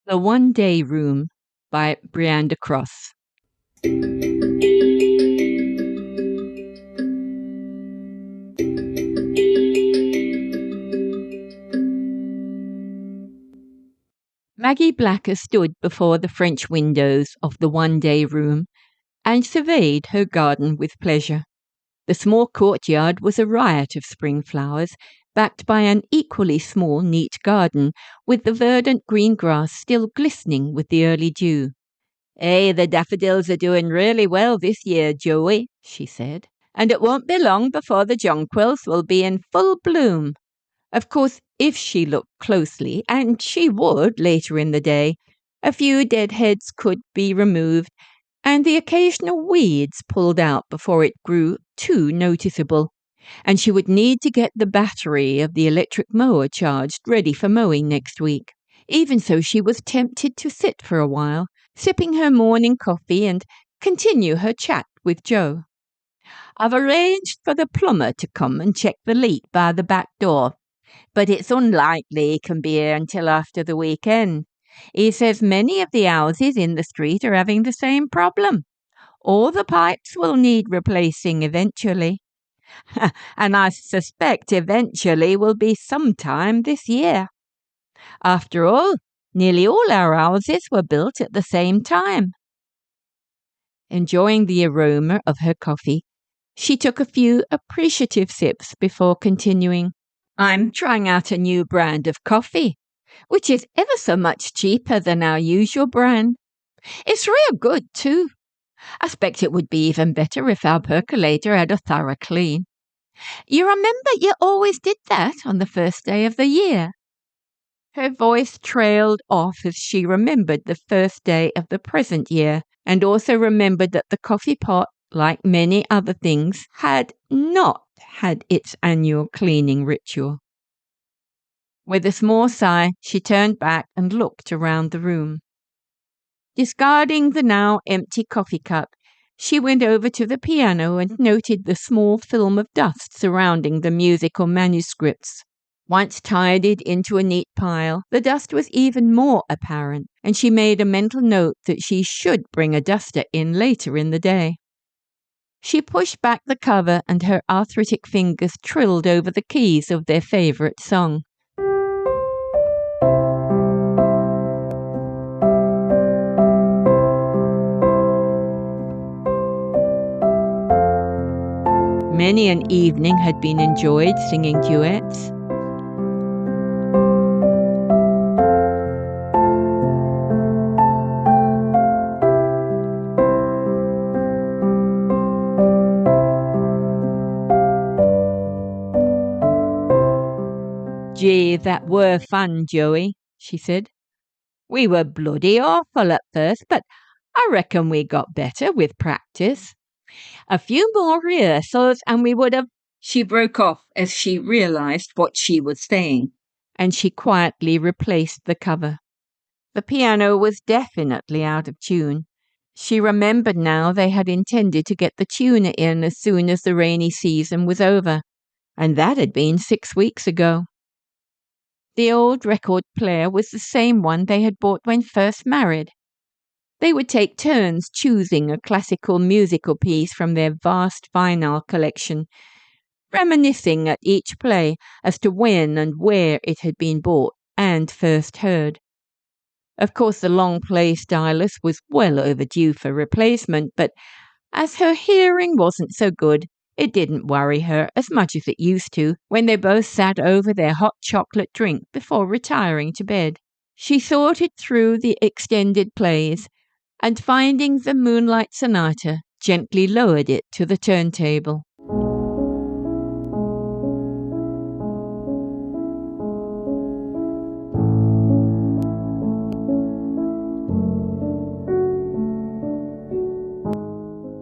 The One Day Room by Brianda Cross. Maggie Blacker stood before the French windows of the One Day Room and surveyed her garden with pleasure. The small courtyard was a riot of spring flowers, backed by an equally small, neat garden, with the verdant green grass still glistening with the early dew. The daffodils are doing really well this year, Joey," she said, "and it won't be long before the jonquils will be in full bloom." Of course, if she looked closely, and she would later in the day, a few dead heads could be removed and the occasional weeds pulled out before it grew too noticeable, and she would need to get the battery of the electric mower charged ready for mowing next week. Even so, she was tempted to sit for a while, sipping her morning coffee, and continue her chat with Joe. "I've arranged for the plumber to come and check the leak by the back door, but it's unlikely he can be here until after the weekend. He says many of the houses in the street are having the same problem. All the pipes will need replacing eventually. And I suspect eventually will be sometime this year. After all, nearly all our houses were built at the same time." Enjoying the aroma of her coffee, she took a few appreciative sips before continuing. "I'm trying out a new brand of coffee, which is ever so much cheaper than our usual brand. It's real good, too. I expect it would be even better if our percolator had a thorough clean. You remember you always did that on the first day of the year." Her voice trailed off as she remembered the first day of the present year, and also remembered that the coffee pot, like many other things, had not had its annual cleaning ritual. With a small sigh, she turned back and looked around the room. Discarding the now empty coffee cup, she went over to the piano and noted the small film of dust surrounding the musical manuscripts. Once tidied into a neat pile, the dust was even more apparent, and she made a mental note that she should bring a duster in later in the day. She pushed back the cover and her arthritic fingers trilled over the keys of their favorite song. Many an evening had been enjoyed singing duets. "Gee, that were fun, Joey," she said. "We were bloody awful at first, but I reckon we got better with practice. A few more rehearsals and we would have—" She broke off as she realized what she was saying, and she quietly replaced the cover. The piano was definitely out of tune. She remembered now they had intended to get the tuner in as soon as the rainy season was over, and that had been 6 weeks ago. The old record player was the same one they had bought when first married. They would take turns choosing a classical musical piece from their vast vinyl collection, reminiscing at each play as to when and where it had been bought and first heard. Of course, the long play stylus was well overdue for replacement, but as her hearing wasn't so good, it didn't worry her as much as it used to when they both sat over their hot chocolate drink before retiring to bed. She sorted through the extended plays, and finding the Moonlight Sonata, gently lowered it to the turntable.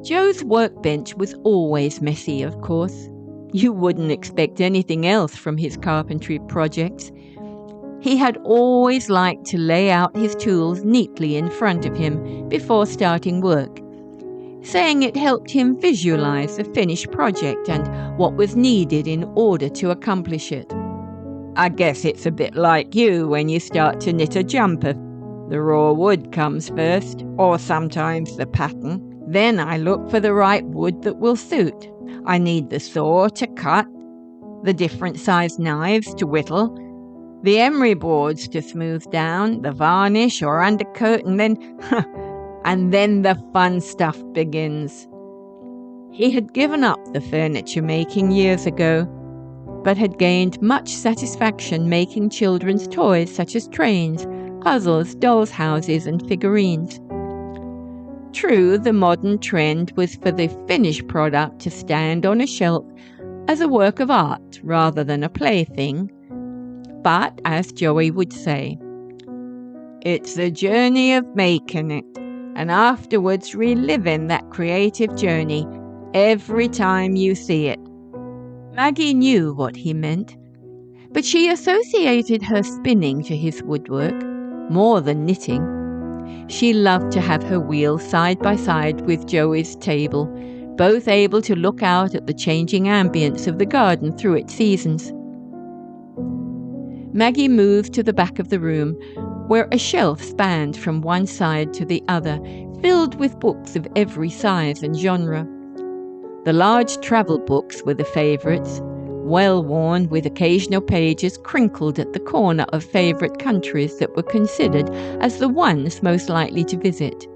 Joe's workbench was always messy, of course. You wouldn't expect anything else from his carpentry projects. He had always liked to lay out his tools neatly in front of him before starting work, saying it helped him visualize the finished project and what was needed in order to accomplish it. "I guess it's a bit like you when you start to knit a jumper," The raw wood comes first, or sometimes the pattern. Then I look for the right wood that will suit. I need the saw to cut, the different sized knives to whittle, the emery boards to smooth down, the varnish or undercoat, and then the fun stuff begins. He had given up the furniture making years ago, but had gained much satisfaction making children's toys such as trains, puzzles, dolls' houses, and figurines. True, the modern trend was for the finished product to stand on a shelf as a work of art rather than a plaything. But, as Joey would say, it's the journey of making it, and afterwards reliving that creative journey every time you see it. Maggie knew what he meant, but she associated her spinning to his woodwork more than knitting. She loved to have her wheel side by side with Joey's table, both able to look out at the changing ambience of the garden through its seasons. Maggie moved to the back of the room, where a shelf spanned from one side to the other, filled with books of every size and genre. The large travel books were the favourites, well-worn with occasional pages crinkled at the corner of favourite countries that were considered as the ones most likely to visit.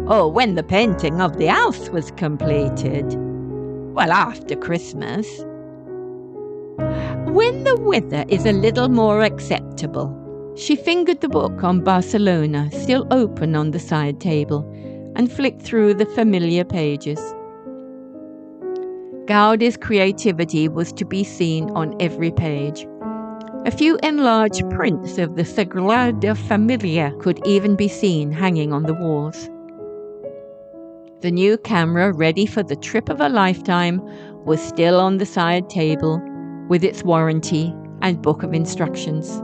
Or when the painting of the house was completed. Well, after Christmas. When the weather is a little more acceptable. She fingered the book on Barcelona, still open on the side table, and flicked through the familiar pages. Gaudi's creativity was to be seen on every page. A few enlarged prints of the Sagrada Familia could even be seen hanging on the walls. The new camera, ready for the trip of a lifetime, was still on the side table, with its warranty and book of instructions.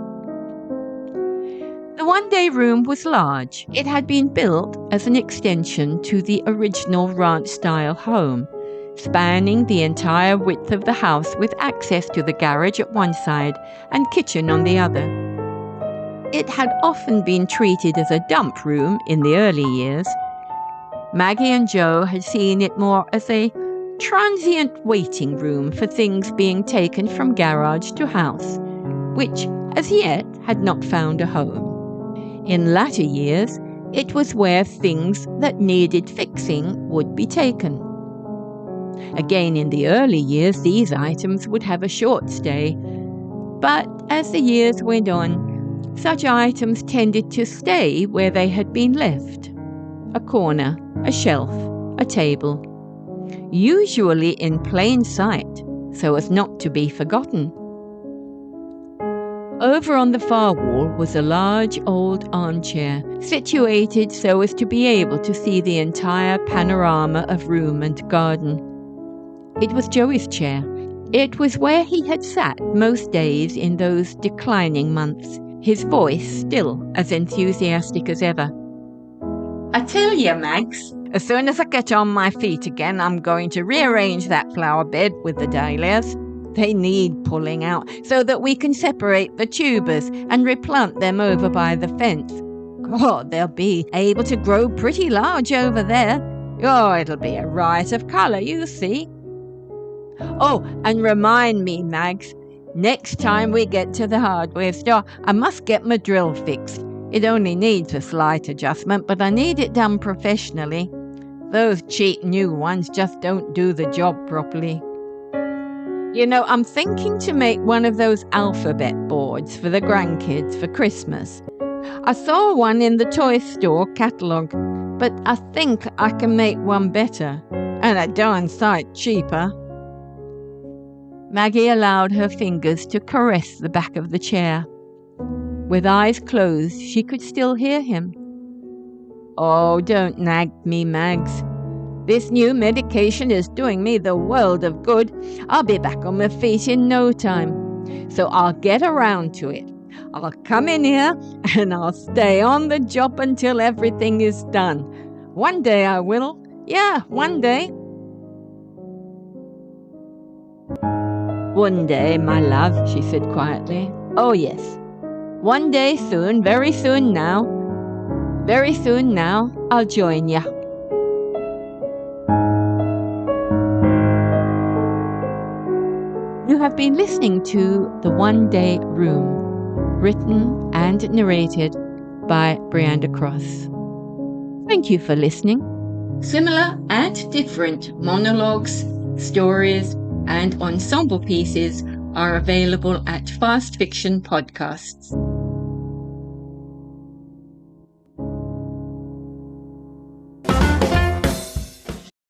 The one-day room was large. It had been built as an extension to the original ranch-style home, spanning the entire width of the house with access to the garage at one side and kitchen on the other. It had often been treated as a dump room in the early years. Maggie and Joe had seen it more as a transient waiting room for things being taken from garage to house, which as yet had not found a home. In latter years, it was where things that needed fixing would be taken. Again, in the early years, these items would have a short stay, but as the years went on, such items tended to stay where they had been left. A corner, a shelf, a table, usually in plain sight, so as not to be forgotten. Over on the far wall was a large old armchair, situated so as to be able to see the entire panorama of room and garden. It was Joey's chair. It was where he had sat most days in those declining months, his voice still as enthusiastic as ever. I tell you, Mags, as soon as I get on my feet again, I'm going to rearrange that flower bed with the dahlias. They need pulling out so that we can separate the tubers and replant them over by the fence. God, they'll be able to grow pretty large over there. Oh, it'll be a riot of colour, you see. Oh, and remind me, Mags, next time we get to the hardware store, I must get my drill fixed. It only needs a slight adjustment, but I need it done professionally. Those cheap new ones just don't do the job properly. You know, I'm thinking to make one of those alphabet boards for the grandkids for Christmas. I saw one in the toy store catalogue, but I think I can make one better, and a darn sight cheaper. Maggie allowed her fingers to caress the back of the chair. With eyes closed, she could still hear him. Oh, don't nag me, Mags. This new medication is doing me the world of good. I'll be back on my feet in no time. So I'll get around to it. I'll come in here and I'll stay on the job until everything is done. One day I will. Yeah, one day. One day, my love, she said quietly. Oh, yes. One day soon, very soon now. Very soon now, I'll join ya. You have been listening to The One Day Room, written and narrated by Brianda Cross. Thank you for listening. Similar and different monologues, stories, and ensemble pieces are available at Fast Fiction Podcasts.